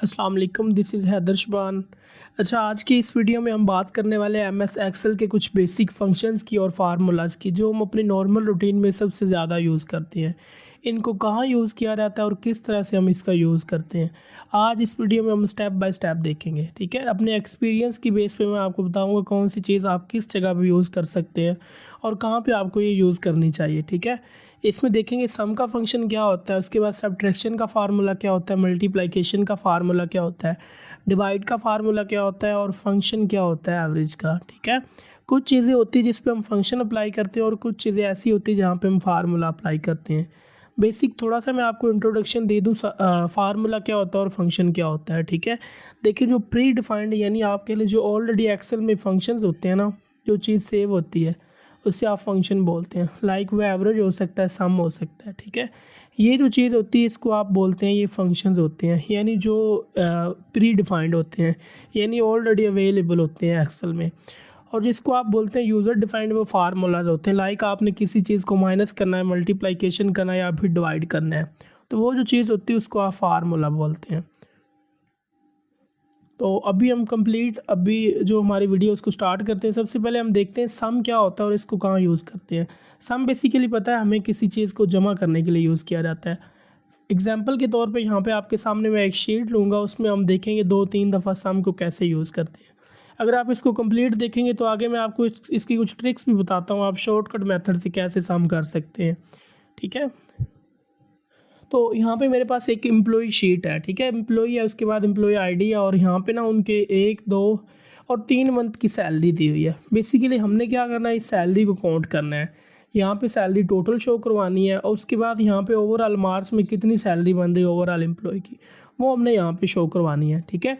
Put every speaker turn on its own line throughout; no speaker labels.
अस्सलाम वालेकुम, this is Haider Shaban. अच्छा, आज की इस वीडियो में हम बात करने वाले हैं एमएस एक्सेल के कुछ बेसिक फंक्शंस की और फार्मूलाज़ की, जो हम अपने नॉर्मल रूटीन में सबसे ज़्यादा यूज़ करते हैं। इनको कहाँ यूज़ किया जाता है और किस तरह से हम इसका यूज़ करते हैं, आज इस वीडियो में हम स्टेप बाय स्टेप देखेंगे। ठीक है, अपने एक्सपीरियंस की बेस पे मैं आपको बताऊँगा कौन सी चीज़ आप किस जगह पर यूज़ कर सकते हैं और कहाँ पर आपको ये यूज़ करनी चाहिए। ठीक है, इसमें देखेंगे सम का फंक्शन क्या होता है, उसके बाद सब्ट्रैक्शन का फार्मूला क्या होता है, मल्टीप्लिकेशन का फार्मूला क्या होता है, डिवाइड का फार्मूला क्या होता है और फंक्शन क्या होता है एवरेज का। ठीक है, कुछ चीज़ें होती है जिस पे हम फंक्शन अप्लाई करते हैं और कुछ चीज़ें ऐसी होती है जहाँ पे हम फार्मूला अप्लाई करते हैं। बेसिक थोड़ा सा मैं आपको इंट्रोडक्शन दे दूँ, फार्मूला क्या होता है और फंक्शन क्या होता है। ठीक है, देखिए जो प्री डिफाइंड यानी आपके लिए जो ऑलरेडी एक्सेल में फंक्शंस होते हैं ना, जो चीज़ सेव होती है उससे आप फंक्शन बोलते हैं। लाइक वो एवरेज हो सकता है, सम हो सकता है। ठीक है, ये जो चीज़ होती है इसको आप बोलते हैं, ये फंक्शंस होते हैं, यानी जो प्री डिफाइंड होते हैं, यानी ऑलरेडी अवेलेबल होते हैं एक्सेल में। और जिसको आप बोलते हैं यूज़र डिफाइंड, वो फार्मूलाज होते हैं। लाइक आपने किसी चीज़ को माइनस करना है, मल्टीप्लिकेशन करना है या फिर डिवाइड करना है, तो वो जो चीज़ होती है उसको आप फार्मूला बोलते हैं। तो अभी हम अभी जो हमारी वीडियो उसको स्टार्ट करते हैं। सबसे पहले हम देखते हैं सम क्या होता है और इसको कहाँ यूज़ करते हैं। सम बेसिकली पता है हमें किसी चीज़ को जमा करने के लिए यूज़ किया जाता है। एग्जाम्पल के तौर पे यहाँ पे आपके सामने मैं एक शीट लूँगा, उसमें हम देखेंगे 2-3 दफ़ा सम को कैसे यूज़ करते हैं। अगर आप इसको कंप्लीट देखेंगे तो आगे मैं आपको इसकी कुछ ट्रिक्स भी बताता हूँ, आप शॉर्टकट मेथड से कैसे सम कर सकते हैं। ठीक है, तो यहाँ पे मेरे पास एक एम्प्लॉई शीट है। ठीक है, एम्प्लॉई है, उसके बाद एम्प्लॉई आईडी है और यहाँ पे ना उनके 1, 2 और 3 मंथ की सैलरी दी हुई है। बेसिकली हमने क्या करना है, इस सैलरी को काउंट करना है। यहाँ पे सैलरी टोटल शो करवानी है और उसके बाद यहाँ पे ओवरऑल मार्च में कितनी सैलरी बन रही है ओवरऑल एम्प्लॉय की, वो हमने यहाँ पे शो करवानी है। ठीक है,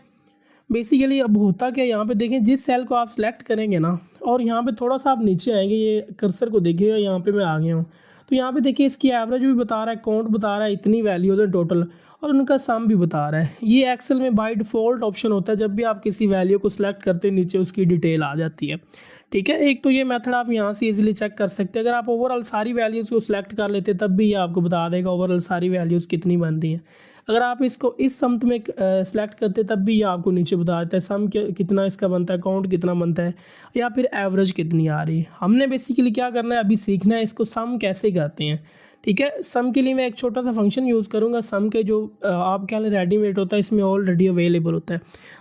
बेसिकली अब होता क्या, यहाँ पे देखें जिस सेल को आप सेलेक्ट करेंगे ना, और यहाँ पे थोड़ा सा आप नीचे आएंगे, ये कर्सर को देखिएगा, यहाँ पे मैं आ गया हूँ। तो यहाँ पे देखिए इसकी एवरेज भी बता रहा है, काउंट बता रहा है, इतनी वैल्यूज़ है टोटल, और उनका सम भी बता रहा है। ये एक्सेल में बाय डिफ़ॉल्ट ऑप्शन होता है, जब भी आप किसी वैल्यू को सिलेक्ट करते हैं नीचे उसकी डिटेल आ जाती है। ठीक है, एक तो ये मेथड आप यहाँ से इजीली चेक कर सकते हैं। अगर आप ओवरऑल सारी वैल्यूज़ को सिलेक्ट कर लेते तब भी ये आपको बता देगा ओवरऑल सारी वैल्यूज़ कितनी बन रही हैं। अगर आप इसको इस सम में सेलेक्ट करते तब भी ये आपको नीचे बता देता है सम कितना इसका बनता है, काउंट कितना बनता है, या फिर एवरेज कितनी आ रही है। हमने बेसिकली क्या करना है, अभी सीखना है इसको सम कैसे करते हैं। ठीक है, सम के लिए मैं एक छोटा सा फंक्शन यूज़ करूँगा। सम के जो आप क्या रेडीमेड होता है, इसमें ऑलरेडी अवेलेबल होता है।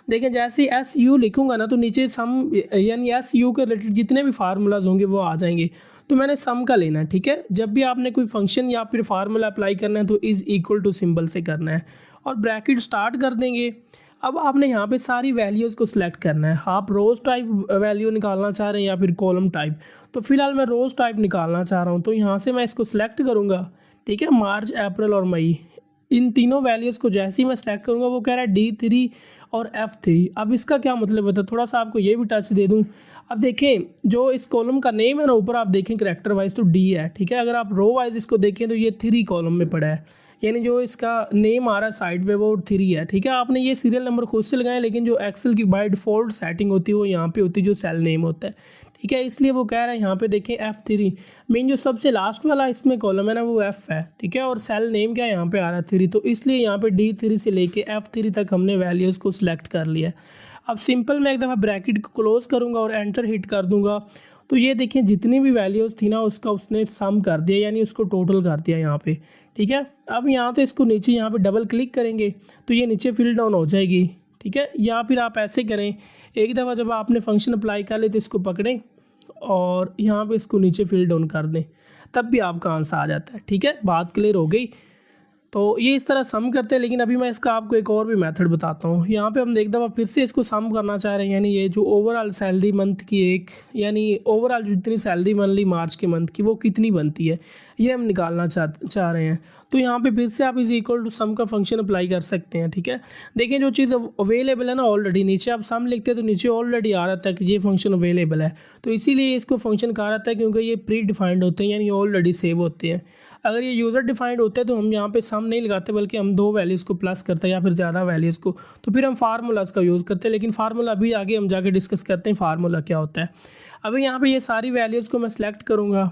देखिए जैसे ही एस यू लिखूँगा ना, तो नीचे सम यानी एस यू के रिलेटेड जितने भी फार्मूलाज होंगे वो आ जाएंगे। तो मैंने सम का लेना है। ठीक है, जब भी आपने कोई फंक्शन या फिर फार्मूला अप्लाई करना है तो इज़ इक्वल टू सिंबल से करना है और ब्रैकेट स्टार्ट कर देंगे। अब आपने यहाँ पे सारी वैल्यूज़ को सिलेक्ट करना है। आप रोज़ टाइप वैल्यू निकालना चाह रहे हैं या फिर कॉलम टाइप, तो फिलहाल मैं रोज़ टाइप निकालना चाह रहा हूँ, तो यहाँ से मैं इसको सिलेक्ट करूँगा। ठीक है, मार्च, अप्रैल और मई, इन तीनों वैल्यूज़ को जैसे ही मैं सेलेक्ट करूँगा, वो कह रहा है D3 और F3। अब इसका क्या मतलब होता है, थोड़ा सा आपको ये भी टच दे दूँ। अब देखें जो इस कॉलम का नेम है ना, ऊपर आप देखें करैक्टर वाइज तो D है। ठीक है, अगर आप रो वाइज इसको देखें तो ये 3 कॉलम में पड़ा है, यानी जो इसका नेम आ रहा है साइड पे वो 3 है। ठीक है, आपने ये सीरियल नंबर खुद से लगाएं, लेकिन जो एक्सेल की बाय डिफ़ॉल्ट सेटिंग होती है वो यहाँ पे होती है, जो सेल नेम होता है। ठीक है, इसलिए वो कह रहा है यहाँ पे देखें F3, मेन जो सबसे लास्ट वाला इसमें कॉलम है ना वो F है। ठीक है, और सेल नेम क्या यहाँ पे आ रहा है 3, तो इसलिए यहाँ पे D3 से लेके F3 तक हमने वैल्यूज़ को सिलेक्ट कर लिया। अब सिंपल मैं एक दफ़ा ब्रैकेट को क्लोज़ करूँगा और एंटर हिट कर दूँगा, तो ये देखिए जितनी भी वैल्यूज़ थी ना उसका उसने सम कर दिया, यानी उसको टोटल कर दिया यहाँ पे। ठीक है, अब यहाँ तो इसको नीचे यहाँ पे डबल क्लिक करेंगे तो ये नीचे फिल डाउन हो जाएगी। ठीक है, या फिर आप ऐसे करें, एक दफ़ा जब आपने फंक्शन अप्लाई कर ले तो इसको पकड़ें और यहाँ पे इसको नीचे फिल डाउन कर दें, तब भी आपका आंसर आ जाता है। ठीक है, बात क्लियर हो गई। तो ये इस तरह सम करते हैं, लेकिन अभी मैं इसका आपको एक और भी मेथड बताता हूँ। यहाँ पे हम एक दफ़ा फिर से इसको सम करना चाह रहे हैं, यानी ये जो ओवरऑल सैलरी मंथ की यानी ओवरऑल जितनी सैलरी मंथली मार्च के मंथ की वो कितनी बनती है, ये हम निकालना चाह रहे हैं। तो यहाँ पे फिर से आप इज़ इक्वल टू सम का फंक्शन अप्लाई कर सकते हैं। ठीक है, देखिए जो चीज़ अवेलेबल है ना ऑलरेडी, नीचे आप सम लिखते हैं तो नीचे ऑलरेडी आ रहा था कि ये फंक्शन अवेलेबल है, तो इसीलिए इसको फंक्शन कहा जाता है, क्योंकि ये प्री डिफाइंड होते हैं, यानी ऑलरेडी सेव होते हैं। अगर ये यूज़र डिफाइंड होते हैं तो हम यहाँ पे सम नहीं लगाते, बल्कि हम 2 वैल्यूज़ को प्लस करते हैं या फिर ज़्यादा वैल्यूज़ को, तो फिर हम फार्मूलाज का यूज़ करते हैं। लेकिन फार्मूला अभी आगे हम जाके डिस्कस करते हैं फार्मूला क्या होता है। अभी यहाँ पे ये सारी वैल्यूज़ को मैं सेलेक्ट करूँगा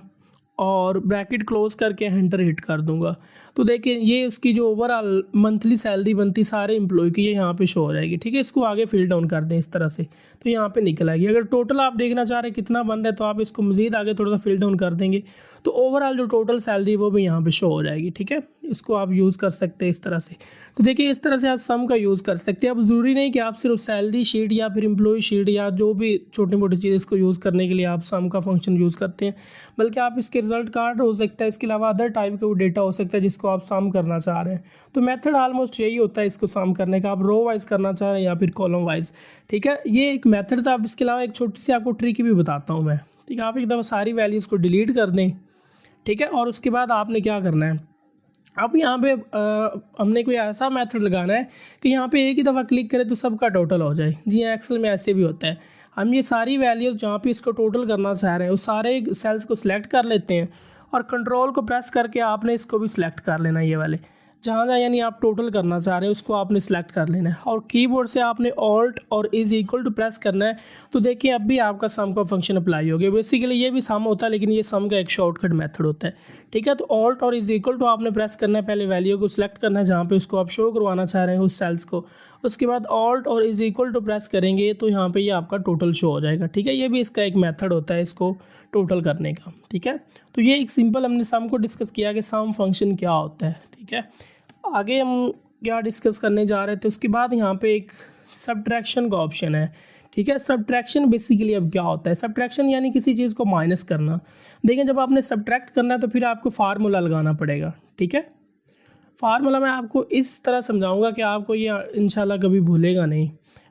और ब्रैकेट क्लोज करके एंटर हिट कर दूंगा। तो देखिए ये उसकी जो ओवरऑल मंथली सैलरी बनती सारे एम्प्लॉय की ये यहाँ पे शो हो जाएगी। ठीक है, इसको आगे फिल डाउन कर दें इस तरह से, तो यहाँ पे निकल आएगी। अगर टोटल आप देखना चाह रहे हैं कितना बन रहा है तो आप इसको मज़ीद आगे थोड़ा सा फिल डाउन कर देंगे तो ओवरऑल जो टोटल सैलरी वो भी यहाँ पे शो हो जाएगी। ठीक है, इसको आप यूज़ कर सकते हैं इस तरह से। तो देखिए इस तरह से आप सम का यूज़ कर सकते हैं। अब ज़रूरी नहीं कि आप सिर्फ सैलरी शीट या फिर एम्प्लॉय शीट या जो भी छोटी मोटी चीज़ इसको यूज़ करने के लिए आप सम का फंक्शन यूज़ करते हैं, बल्कि आप इसके रिजल्ट कार्ड हो सकता है, इसके अलावा अदर टाइप का डेटा हो सकता है जिसको आप सम करना चाह रहे हैं। तो मेथड ऑलमोस्ट यही होता है इसको सम करने का, आप रो वाइज करना चाह रहे हैं या फिर कॉलम वाइज। ठीक है, ये एक मेथड था। अब इसके अलावा एक छोटी सी आपको ट्रिक भी बताता हूँ मैं। ठीक है, आप एक दफ़ा सारी वैल्यूज़ को डिलीट कर दें। ठीक है, और उसके बाद आपने क्या करना है, अब यहाँ पे हमने कोई ऐसा मेथड लगाना है कि यहाँ पे एक ही दफ़ा क्लिक करें तो सबका टोटल हो जाए। जी हाँ, एक्सेल में ऐसे भी होता है। हम ये सारी वैल्यूज़ जहाँ पे इसको टोटल करना चाह रहे हैं उस सारे सेल्स को सिलेक्ट कर लेते हैं और कंट्रोल को प्रेस करके आपने इसको भी सिलेक्ट कर लेना है। ये वाले जहाँ जहाँ यानी आप टोटल करना चाह रहे हैं उसको आपने सेलेक्ट कर लेना है और कीबोर्ड से आपने ऑल्ट और इज़ इक्वल टू प्रेस करना है। तो देखिए अब भी आपका सम का फंक्शन अप्लाई हो गया। बेसिकली ये भी सम होता है लेकिन ये सम का एक शॉर्टकट मेथड होता है। ठीक है, तो ऑल्ट और इज़ इक्वल टू आपने प्रेस करना है, पहले वैल्यू को सिलेक्ट करना है जहाँ पे उसको आप शो करवाना चाह रहे हैं उस सेल्स को। उसके बाद ऑल्ट और इज़ इक्वल टू प्रेस करेंगे तो यहाँ पर ये आपका टोटल शो हो जाएगा। ठीक है, ये भी इसका एक मेथड होता है इसको टोटल करने का। ठीक है, तो ये एक सिंपल हमने सम को डिस्कस किया कि सम फंक्शन क्या होता है। ठीक है, आगे हम क्या डिस्कस करने जा रहे थे, उसके बाद यहाँ पे एक सब्ट्रैक्शन का ऑप्शन है। ठीक है, सब्ट्रैक्शन बेसिकली अब क्या होता है, सब्ट्रैक्शन यानी किसी चीज़ को माइनस करना। देखें जब आपने सब्ट्रैक्ट करना है तो फिर आपको फार्मूला लगाना पड़ेगा। ठीक है, फार्मूला मैं आपको इस तरह समझाऊंगा कि आपको ये इंशाल्लाह कभी भूलेगा नहीं।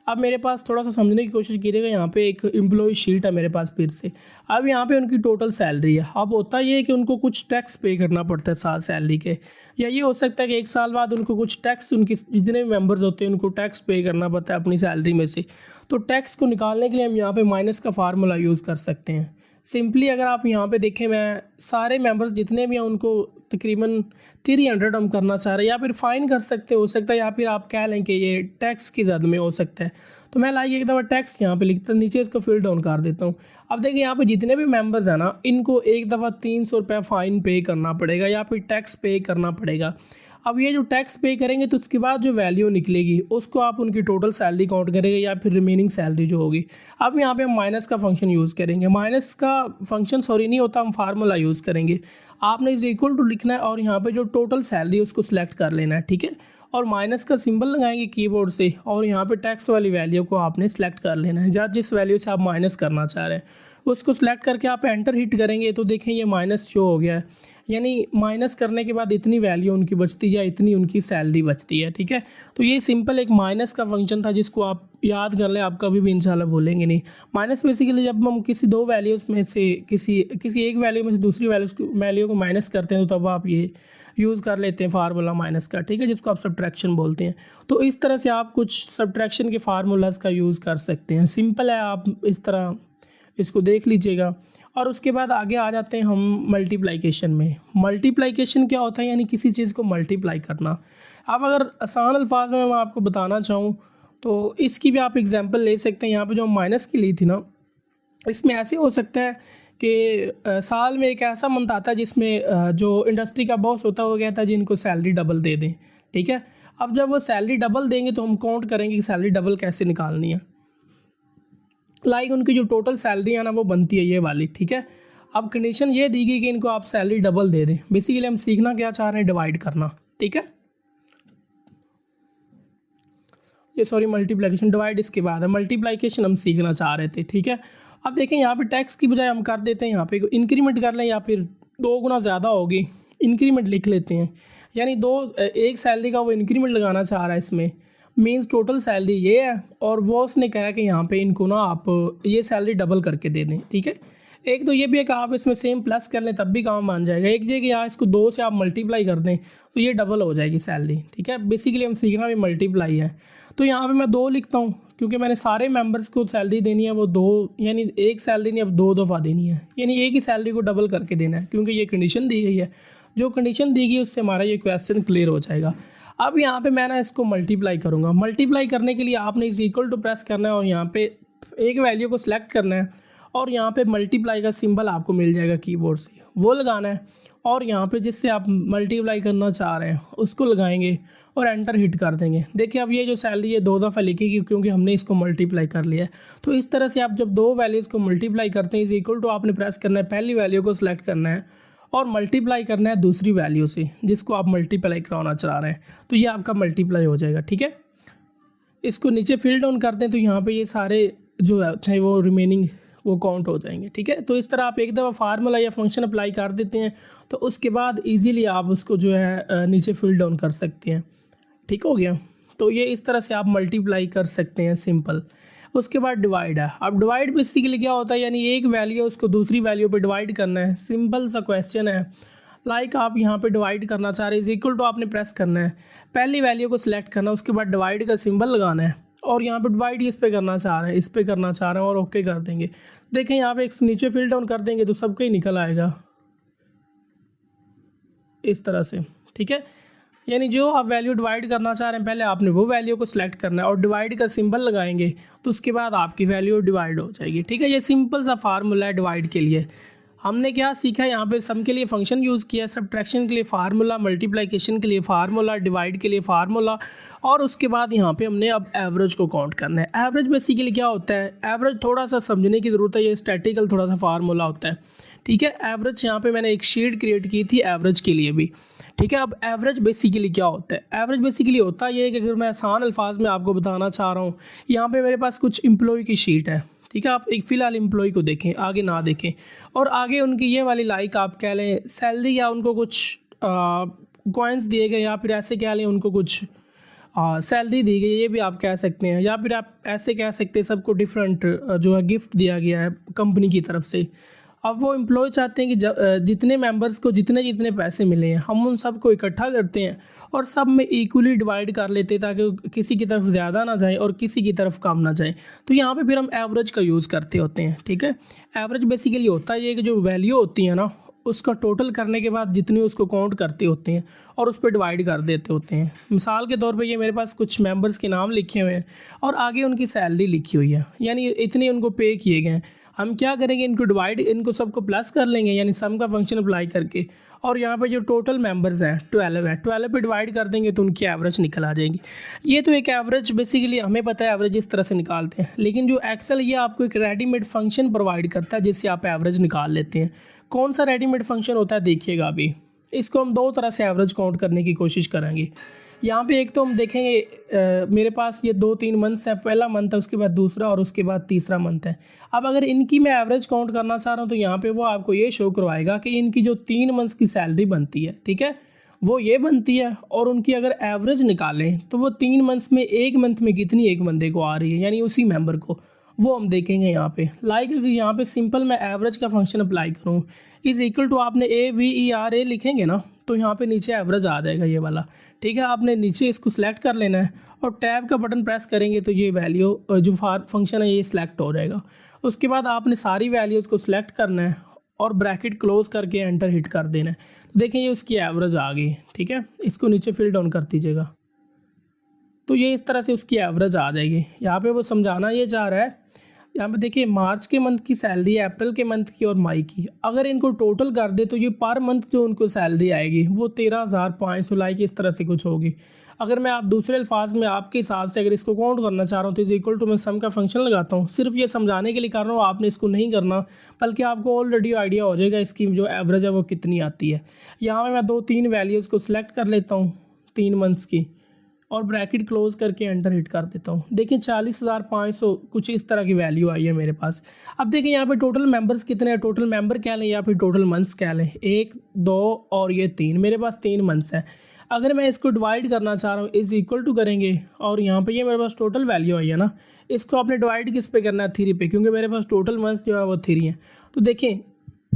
अब मेरे पास थोड़ा सा समझने की कोशिश कीजिएगा। यहाँ पे एक एम्प्लॉय शीट है मेरे पास फिर से। अब यहाँ पे उनकी टोटल सैलरी है। अब होता ये है कि उनको कुछ टैक्स पे करना पड़ता है साथ सैलरी के, या ये हो सकता है कि 1 साल बाद उनको कुछ टैक्स, उनकी जितने भी मेम्बर्स होते हैं उनको टैक्स पे करना पड़ता है अपनी सैलरी में से। तो टैक्स को निकालने के लिए हम यहाँ पर माइनस का फार्मूला यूज़ कर सकते हैं। सिंपली अगर आप यहाँ पे देखें, मैं सारे मेंबर्स जितने भी हैं उनको तकरीबन 300 हम करना चाह रहे हैं, या फिर फ़ाइन कर सकते हो सकता है, या फिर आप कह लें कि ये टैक्स की जद में हो सकता है। तो मैं लाइए एक दफ़ा टैक्स यहाँ पे लिखता हूँ, नीचे इसको फिल डाउन कर देता हूँ। अब देखिए यहाँ पे जितने भी मेंबर्स हैं ना, इनको एक दफ़ा 300 रुपये फ़ाइन पे करना पड़ेगा या फिर टैक्स पे करना पड़ेगा। अब ये जो टैक्स पे करेंगे तो उसके बाद जो वैल्यू निकलेगी उसको आप उनकी टोटल सैलरी काउंट करेंगे या फिर रिमेनिंग सैलरी जो होगी। अब यहाँ पे हम माइनस का फंक्शन यूज़ करेंगे। माइनस का फंक्शन नहीं होता, हम फार्मूला यूज़ करेंगे। आपने इज इक्वल टू लिखना है और यहाँ पे जो टोटल सैलरी है उसको सिलेक्ट कर लेना है। ठीक है, और माइनस का सिंबल लगाएंगे कीबोर्ड से और यहाँ पे टैक्स वाली वैल्यू को आपने सेलेक्ट कर लेना है। या जिस वैल्यू से आप माइनस करना चाह रहे हैं उसको सिलेक्ट करके आप एंटर हिट करेंगे तो देखें ये माइनस शो हो गया है, यानी माइनस करने के बाद इतनी वैल्यू उनकी बचती है या इतनी उनकी सैलरी बचती है। ठीक है, तो ये सिंपल एक माइनस का फंक्शन था जिसको आप याद कर लें, आप कभी भी इंशाल्लाह भूलेंगे नहीं। माइनस बेसिकली जब हम किसी दो वैल्यूज़ में से किसी एक वैल्यू में से दूसरी वैल्यू को माइनस करते हैं तो तब आप ये यूज़ कर लेते हैं फार्मूला माइनस का। ठीक है, जिसको आप सब्ट्रैक्शन बोलते हैं। तो इस तरह से आप कुछ सब्ट्रैक्शन के फार्मूलाज का यूज़ कर सकते हैं। सिंपल है, आप इस तरह इसको देख लीजिएगा। और उसके बाद आगे आ जाते हैं हम मल्टीप्लाइकेशन में। मल्टीप्लाइकेशन क्या होता है, यानी किसी चीज़ को मल्टीप्लाई करना। अब अगर आसान अल्फाज में मैं आपको बताना चाहूँ तो इसकी भी आप एग्जांपल ले सकते हैं। यहाँ पे जो माइनस की ली थी ना, इसमें ऐसे हो सकता है कि साल में एक ऐसा मंथ आता है जिसमें जो इंडस्ट्री का बॉस होता है वो कहता है जी इनको सैलरी डबल दे दें। ठीक है, अब जब वो सैलरी डबल देंगे तो हम काउंट करेंगे कि सैलरी डबल कैसे निकालनी है। लाइक उनकी जो टोटल सैलरी है ना वो बनती है ये वाली। ठीक है, अब कंडीशन ये दी गई कि इनको आप सैलरी डबल दे दें। बेसिकली हम सीखना क्या चाह रहे हैं, डिवाइड करना। ठीक है, ये सॉरी मल्टीप्लिकेशन, डिवाइड इसके बाद है, मल्टीप्लिकेशन हम सीखना चाह रहे थे। ठीक है, अब देखें यहाँ पे टैक्स की बजाय हम कर देते हैं यहाँ पे इंक्रीमेंट कर लें या फिर 2 गुना ज़्यादा होगी, इंक्रीमेंट लिख लेते हैं। यानी एक सैलरी का वो इंक्रीमेंट लगाना चाह रहा है इसमें, मींस टोटल सैलरी ये है और बॉस ने कहा कि यहाँ पे इनको ना आप ये सैलरी डबल करके दे दें। ठीक है, एक तो ये भी है कि आप इसमें सेम प्लस कर लें तब भी काम मान जाएगा। एक जगह यहाँ इसको 2 से आप मल्टीप्लाई कर दें तो ये डबल हो जाएगी सैलरी। ठीक है, बेसिकली हम सीखना भी मल्टीप्लाई है। तो यहाँ पे मैं 2 लिखता हूँ क्योंकि मैंने सारे मेंबर्स को सैलरी देनी है वो 2, यानी एक सैलरी नहीं अब 2 दफ़ा देनी है, यानी एक ही सैलरी को डबल करके देना है क्योंकि ये कंडीशन दी गई है। जो कंडीशन दी गई उससे हमारा ये क्वेश्चन क्लियर हो जाएगा। अब यहाँ पे मैं ना इसको मल्टीप्लाई करूँगा। मल्टीप्लाई करने के लिए आपने इज इक्वल टू प्रेस करना है और यहाँ पे एक वैल्यू को सिलेक्ट करना है और यहाँ पे मल्टीप्लाई का सिंबल आपको मिल जाएगा कीबोर्ड से, वो लगाना है। और यहाँ पे जिससे आप मल्टीप्लाई करना चाह रहे हैं उसको लगाएंगे और एंटर हिट कर देंगे। देखिए अब ये जो सैलरी है 2 दफ़ा लिखेगी क्योंकि हमने इसको मल्टीप्लाई कर लिया है। तो इस तरह से आप जब 2 वैल्यूज़ को मल्टीप्लाई करते हैं इज इक्वल टू आपने प्रेस करना है, पहली वैल्यू को सिलेक्ट करना है और मल्टीप्लाई करना है दूसरी वैल्यू से जिसको आप मल्टीप्लाई कराना चाह रहे हैं, तो ये आपका मल्टीप्लाई हो जाएगा। ठीक है, इसको नीचे फिल डाउन करते हैं तो यहाँ पे ये सारे जो है वो रिमेनिंग वो काउंट हो जाएंगे। ठीक है, तो इस तरह आप एक दफ़ा फार्मूला या फंक्शन अप्लाई कर देते हैं तो उसके बाद इजीली आप उसको जो है नीचे फिल डाउन कर सकते हैं। ठीक हो गया, तो ये इस तरह से आप मल्टीप्लाई कर सकते हैं, सिंपल। उसके बाद डिवाइड है। अब डिवाइड बेसिकली क्या होता है, यानी एक वैल्यू है उसको दूसरी वैल्यू पे डिवाइड करना है। सिंपल सा क्वेश्चन है, लाइक आप यहाँ पे डिवाइड करना चाह रहे हैं, इज इक्वल टू आपने प्रेस करना है, पहली वैल्यू को सिलेक्ट करना है, उसके बाद डिवाइड का सिंबल लगाना है और यहाँ पे डिवाइड इस पे करना चाह रहे हैं, इस पे करना चाह रहे हैं और ओके कर देंगे। देखें यहाँ पे एक नीचे फिल डाउन कर देंगे तो सबका ही निकल आएगा इस तरह से। ठीक है, यानी जो आप वैल्यू डिवाइड करना चाह रहे हैं पहले आपने वो वैल्यू को सिलेक्ट करना है और डिवाइड का सिंबल लगाएंगे तो उसके बाद आपकी वैल्यू डिवाइड हो जाएगी। ठीक है, ये सिंपल सा फार्मूला है डिवाइड के लिए। हमने क्या सीखा, यहाँ पे सम के लिए फंक्शन यूज़ किया, सब्ट्रैक्शन के लिए फार्मूला, मल्टीप्लिकेशन के लिए फार्मूला, डिवाइड के लिए फार्मूला, और उसके बाद यहाँ पे हमने अब एवरेज को काउंट करना है। एवरेज बेसिकली क्या होता है, एवरेज थोड़ा सा समझने की ज़रूरत है, ये स्टैटिकल थोड़ा सा फार्मूला होता है। ठीक है, एवरेज यहाँ पे मैंने एक शीट क्रिएट की थी एवरेज के लिए भी। ठीक है, अब एवरेज बेसिकली क्या होता है, एवरेज बेसिकली होता है ये कि अगर मैं आसान अल्फाज में आपको बताना चाह रहा हूँ, यहाँ पे मेरे पास कुछ एम्प्लॉय की शीट है। ठीक है, आप एक फ़िलहाल एम्प्लॉय को देखें, आगे ना देखें, और आगे उनकी ये वाली लाइक आप कह लें सैलरी, या उनको कुछ कॉइन्स दिए गए, या फिर ऐसे कह लें उनको कुछ सैलरी दी गई, ये भी आप कह सकते हैं, या फिर आप ऐसे कह सकते हैं सबको डिफरेंट जो है गिफ्ट दिया गया है कंपनी की तरफ से। अब वो एम्प्लॉय चाहते हैं कि जितने मेंबर्स को जितने जितने पैसे मिले हैं हम उन सब को इकट्ठा करते हैं और सब में इक्वली डिवाइड कर लेते हैं ताकि किसी की तरफ ज़्यादा ना जाए और किसी की तरफ कम ना जाए। तो यहाँ पे फिर हम एवरेज का यूज़ करते होते हैं। ठीक है, एवरेज बेसिकली होता है ये कि जो वैल्यू होती है ना उसका टोटल करने के बाद जितनी उसको काउंट करते होते हैं और उस पर डिवाइड कर देते होते हैं। मिसाल के तौर पे ये मेरे पास कुछ मेंबर्स के नाम लिखे हुए हैं और आगे उनकी सैलरी लिखी हुई है, यानी इतने उनको पे किए गए हैं। हम क्या करेंगे, इनको डिवाइड, इनको सबको प्लस कर लेंगे, यानी सम का फंक्शन अप्लाई करके, और यहाँ पे जो टोटल मेंबर्स हैं 12 है, 12 पे डिवाइड कर देंगे तो उनकी एवरेज निकल आ जाएगी। ये तो एक एवरेज बेसिकली हमें पता है एवरेज इस तरह से निकालते हैं, लेकिन जो एक्सेल ये आपको एक रेडीमेड फंक्शन प्रोवाइड करता है जिससे आप एवरेज निकाल लेते हैं। कौन सा रेडीमेड फंक्शन होता है देखिएगा, अभी इसको हम 2 तरह से एवरेज काउंट करने की कोशिश करेंगे। यहाँ पे एक तो हम देखेंगे मेरे पास ये 2-3 मंथ्स है, पहला मंथ है, उसके बाद दूसरा और उसके बाद तीसरा मंथ है। अब अगर इनकी मैं एवरेज काउंट करना चाह रहा हूँ तो यहाँ पे वो आपको ये शो करवाएगा कि इनकी जो 3 मंथ्स की सैलरी बनती है, ठीक है, वो ये बनती है, और उनकी अगर एवरेज निकालें तो वो 3 मंथ्स में एक मंथ में कितनी एक बंदे को आ रही है, यानी उसी मेंबर को, वो हम देखेंगे यहाँ पे। लाइक अगर यहाँ पे सिंपल मैं एवरेज का फंक्शन अप्लाई करूँ, इज़ इक्वल टू आपने AVERA लिखेंगे ना तो यहाँ पे नीचे एवरेज आ जाएगा ये वाला। ठीक है, आपने नीचे इसको सिलेक्ट कर लेना है और टैब का बटन प्रेस करेंगे तो ये वैल्यू जो फंक्शन है ये सिलेक्ट हो जाएगा। उसके बाद आपने सारी वैल्यूज़ को सिलेक्ट करना है और ब्रैकेट क्लोज करके एंटर हिट कर देना है। तो देखें ये उसकी एवरेज आ गई। ठीक है, इसको नीचे फिल डाउन कर दीजिएगा तो ये इस तरह से उसकी एवरेज आ जाएगी। यहाँ पे वो समझाना ये चाह रहा है, यहाँ पे देखिए मार्च के मंथ की सैलरी, अप्रैल के मंथ की और मई की, अगर इनको टोटल कर दे तो ये पर मंथ जो उनको सैलरी आएगी वो 13,500 लाइक इस तरह से कुछ होगी। अगर मैं आप दूसरे अल्फाज में आपके हिसाब से अगर इसको काउंट करना चाह रहा हूँ तो इज़ इक्वल टू मैं सम का फंक्शन लगाता हूँ। सिर्फ ये समझाने के लिए कर रहा हूँ, आपने इसको नहीं करना, बल्कि आपको ऑलरेडी आइडिया हो जाएगा इसकी जो एवरेज है वो कितनी आती है। यहाँ पर मैं 2-3 वैल्यूज़ को सिलेक्ट कर लेता हूँ 3 मंथ्स की और ब्रैकेट क्लोज करके एंटर हिट कर देता हूँ। देखिए 40,500 कुछ इस तरह की वैल्यू आई है मेरे पास। अब देखिए यहाँ पे टोटल मेंबर्स कितने हैं, टोटल मेंबर कह लें या फिर टोटल मंथ्स कह लें, 1, 2 और ये 3, मेरे पास 3 मंथ्स हैं। अगर मैं इसको डिवाइड करना चाह रहा हूँ इज़ इक्वल टू करेंगे और यहाँ पे ये मेरे पास टोटल वैल्यू आई है ना, इसको आपने डिवाइड किस पे करना है, 3 पे, क्योंकि मेरे पास टोटल मंथ्स जो है वो 3 हैं। तो देखें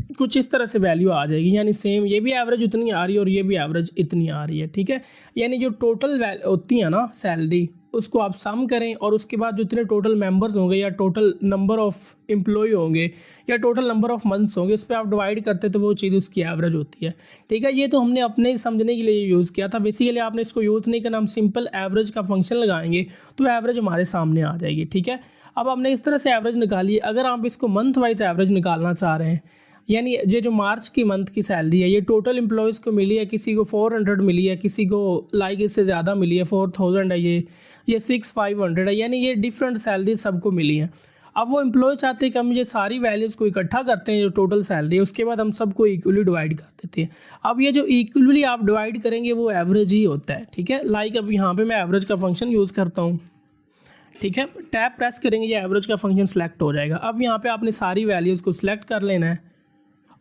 कुछ इस तरह से वैल्यू आ जाएगी, यानी सेम ये भी एवरेज उतनी आ रही है और ये भी एवरेज इतनी आ रही है, ठीक है। यानी जो टोटल होती है ना सैलरी, उसको आप सम करें और उसके बाद जितने टोटल मेंबर्स होंगे या टोटल नंबर ऑफ़ एम्प्लॉय होंगे या टोटल नंबर ऑफ़ मंथ्स होंगे, इस पर आप डिवाइड करते तो वो चीज़ उसकी एवरेज होती है, ठीक है। ये तो हमने अपने समझने के लिए यूज़ किया था, बेसिकली आपने इसको यूज़ नहीं करना, हम सिंपल एवरेज का फंक्शन लगाएंगे तो एवरेज हमारे सामने आ जाएगी, ठीक है। अब हमने इस तरह से एवरेज निकाली। अगर आप इसको मंथ वाइज एवरेज निकालना चाह रहे हैं, यानी ये जो मार्च की मंथ की सैलरी है ये टोटल एम्प्लॉयज़ को मिली है, किसी को 400 मिली है, किसी को लाइक इससे ज़्यादा मिली है, 4000 है, ये 6500 है, यानी ये डिफरेंट सैलरी सबको मिली है। अब वो एम्प्लॉय चाहते हैं कि हम ये सारी वैल्यूज़ को इकट्ठा करते हैं जो टोटल सैलरी है, उसके बाद हम सबको इक्वली डिवाइड कर देते हैं। अब ये जो इक्वली आप डिवाइड करेंगे वो एवरेज ही होता है, ठीक है। लाइक अब यहाँ पे मैं एवरेज का फंक्शन यूज़ करता हूँ, ठीक है। टैब प्रेस करेंगे ये एवरेज का फंक्शन सेलेक्ट हो जाएगा। अब यहाँ पे आपने सारी वैल्यूज़ को सिलेक्ट कर लेना है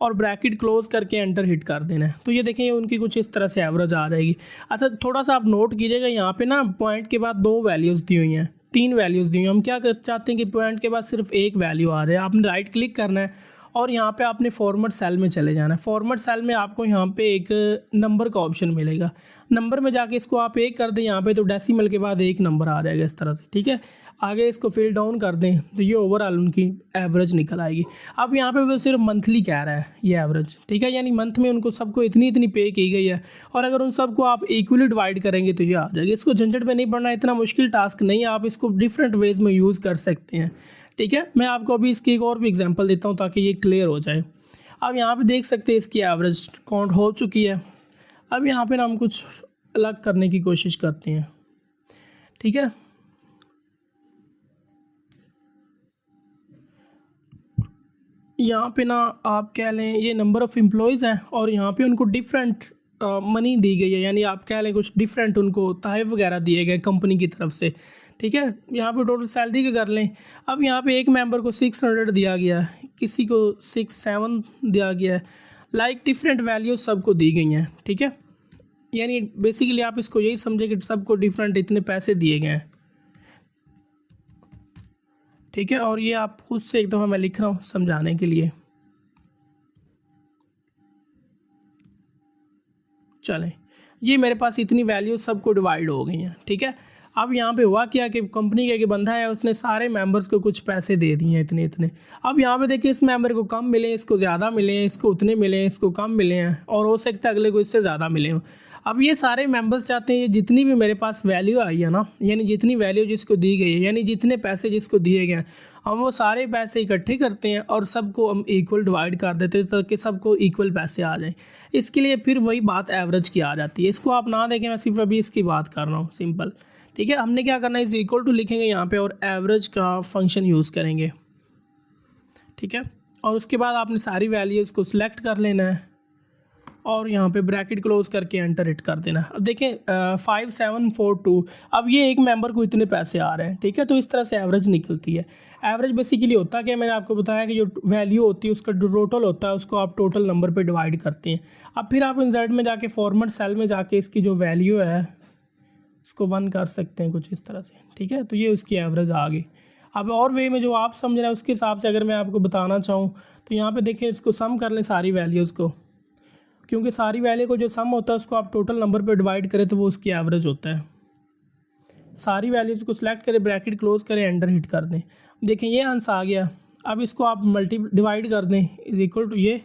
और ब्रैकेट क्लोज करके एंटर हिट कर देना है। तो ये देखें उनकी कुछ इस तरह से एवरेज आ जाएगी। अच्छा, थोड़ा सा आप नोट कीजिएगा, यहाँ पे ना पॉइंट के बाद 2 वैल्यूज़ दी हुई हैं, 3 वैल्यूज़ दी हुई हैं। हम क्या चाहते हैं कि पॉइंट के बाद सिर्फ एक वैल्यू आ जाए। आपने राइट क्लिक करना है और यहाँ पे आपने फॉर्मेट सेल में चले जाना है। फॉर्मेट सेल में आपको यहाँ पे एक नंबर का ऑप्शन मिलेगा, नंबर में जाके इसको आप 1 कर दें यहाँ पे, तो डेसिमल के बाद 1 नंबर आ जाएगा इस तरह से, ठीक है। आगे इसको फिल डाउन कर दें तो ये ओवरऑल उनकी एवरेज निकल आएगी। अब यहाँ पे वो सिर्फ मंथली कह रहा है ये एवरेज, ठीक है, यानी मंथ में उनको सबको इतनी इतनी पे की गई है और अगर उन सबको आप इक्वली डिवाइड करेंगे तो ये आ जाएगी। इसको झंझट में नहीं पड़ना, इतना मुश्किल टास्क नहीं है, आप इसको डिफरेंट वेज में यूज़ कर सकते हैं, ठीक है। मैं आपको अभी इसकी एक और भी एग्जांपल देता हूँ ताकि ये क्लियर हो जाए। अब यहाँ पे देख सकते हैं इसकी एवरेज काउंट हो चुकी है। अब यहाँ पे ना हम कुछ अलग करने की कोशिश करते हैं, ठीक है। यहाँ पे ना आप कह लें ये नंबर ऑफ़ एम्प्लॉयज़ हैं और यहाँ पे उनको डिफरेंट मनी दी गई है, यानी आप कह लें कुछ डिफरेंट उनको तोहफ़े वगैरह दिए गए कंपनी की तरफ से, ठीक है। यहाँ पे टोटल सैलरी का कर लें। अब यहाँ पे एक मेंबर को 600 दिया गया है, किसी को 67 दिया गया है, लाइक डिफरेंट वैल्यूज सबको दी गई हैं, ठीक है। यानी बेसिकली आप इसको यही समझे कि सबको डिफरेंट इतने पैसे दिए गए हैं, ठीक है। और ये आप खुद से एक दफ़ा मैं लिख रहा हूँ समझाने के लिए। चलें, ये मेरे पास इतनी वैल्यू सबको डिवाइड हो गई हैं, ठीक है। अब यहाँ पे हुआ क्या कि कंपनी का एक बंदा है, उसने सारे मेंबर्स को कुछ पैसे दे दिए हैं इतने इतने। अब यहाँ पे देखिए इस मेंबर को कम मिले, इसको ज़्यादा मिले हैं, इसको उतने मिले हैं, इसको कम मिले हैं और हो सकता है अगले को इससे ज़्यादा मिले हों। अब ये सारे मेंबर्स चाहते हैं ये जितनी भी मेरे पास वैल्यू आई है ना, यानी जितनी वैल्यू जिसको दी गई है, यानी जितने पैसे जिसको दिए गए हैं, हम वो सारे पैसे इकट्ठे करते हैं और सबको हम इक्वल डिवाइड कर देते हैं ताकि सबको इक्वल पैसे आ जाए। इसके लिए फिर वही बात एवरेज की आ जाती है। इसको आप ना देखें, मैं सिर्फ अभी इसकी बात कर रहा हूँ सिंपल, ठीक है। हमने क्या करना है, इज़ इक्वल टू लिखेंगे यहाँ पे और एवरेज का फंक्शन यूज़ करेंगे, ठीक है। और उसके बाद आपने सारी वैल्यूज़ को सिलेक्ट कर लेना है और यहाँ पे ब्रैकेट क्लोज करके एंटर हिट कर देना। अब देखें 5742, अब ये एक मेंबर को इतने पैसे आ रहे हैं, ठीक है। तो इस तरह से एवरेज निकलती है। एवरेज बेसिकली होता क्या, मैंने आपको बताया कि जो वैल्यू होती है उसका जो टोटल होता है उसको आप टोटल नंबर पे डिवाइड करते हैं। अब फिर आप इंसर्ट में जाके फॉर्मेट सेल में जाके इसकी जो वैल्यू है इसको 1 कर सकते हैं कुछ इस तरह से, ठीक है। तो ये उसकी एवरेज आ गई। अब और वे में जो आप समझ रहे हैं उसके हिसाब से अगर मैं आपको बताना चाहूँ तो यहाँ पे देखिए इसको सम कर लें सारी वैल्यूज़ को, क्योंकि सारी वैल्यू को जो सम होता है उसको आप टोटल नंबर पे डिवाइड करें तो वो उसकी एवरेज होता है। सारी वैल्यूज़ को सिलेक्ट करें, ब्रैकेट क्लोज करें, एंटर हिट कर दें। देखें ये आंसर आ गया। अब इसको आप डिवाइड कर दें इज इक्वल टू ये,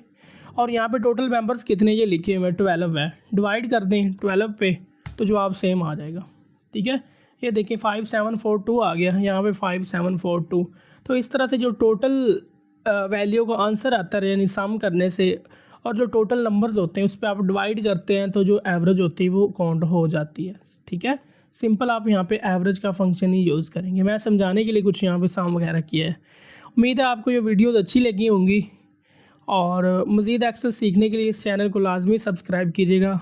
और यहाँ पे टोटल मेंबर्स कितने ये लिखे हुए 12 है, डिवाइड कर दें 12 पे तो जवाब सेम आ जाएगा, ठीक है। ये देखिए 5742 आ गया, यहाँ पे 5742। तो इस तरह से जो टोटल वैल्यू का आंसर आता है यानी सम करने से, और जो टोटल नंबर्स होते हैं उस पर आप डिवाइड करते हैं तो जो एवरेज होती है वो काउंट हो जाती है, ठीक है। सिंपल आप यहाँ पे एवरेज का फंक्शन ही यूज़ करेंगे। मैं समझाने के लिए कुछ यहाँ पे सम वगैरह किया है। उम्मीद है आपको ये वीडियोज़ अच्छी लगी होंगी और मज़ीद एक्सेल सीखने के लिए इस चैनल को लाजमी सब्सक्राइब कीजिएगा।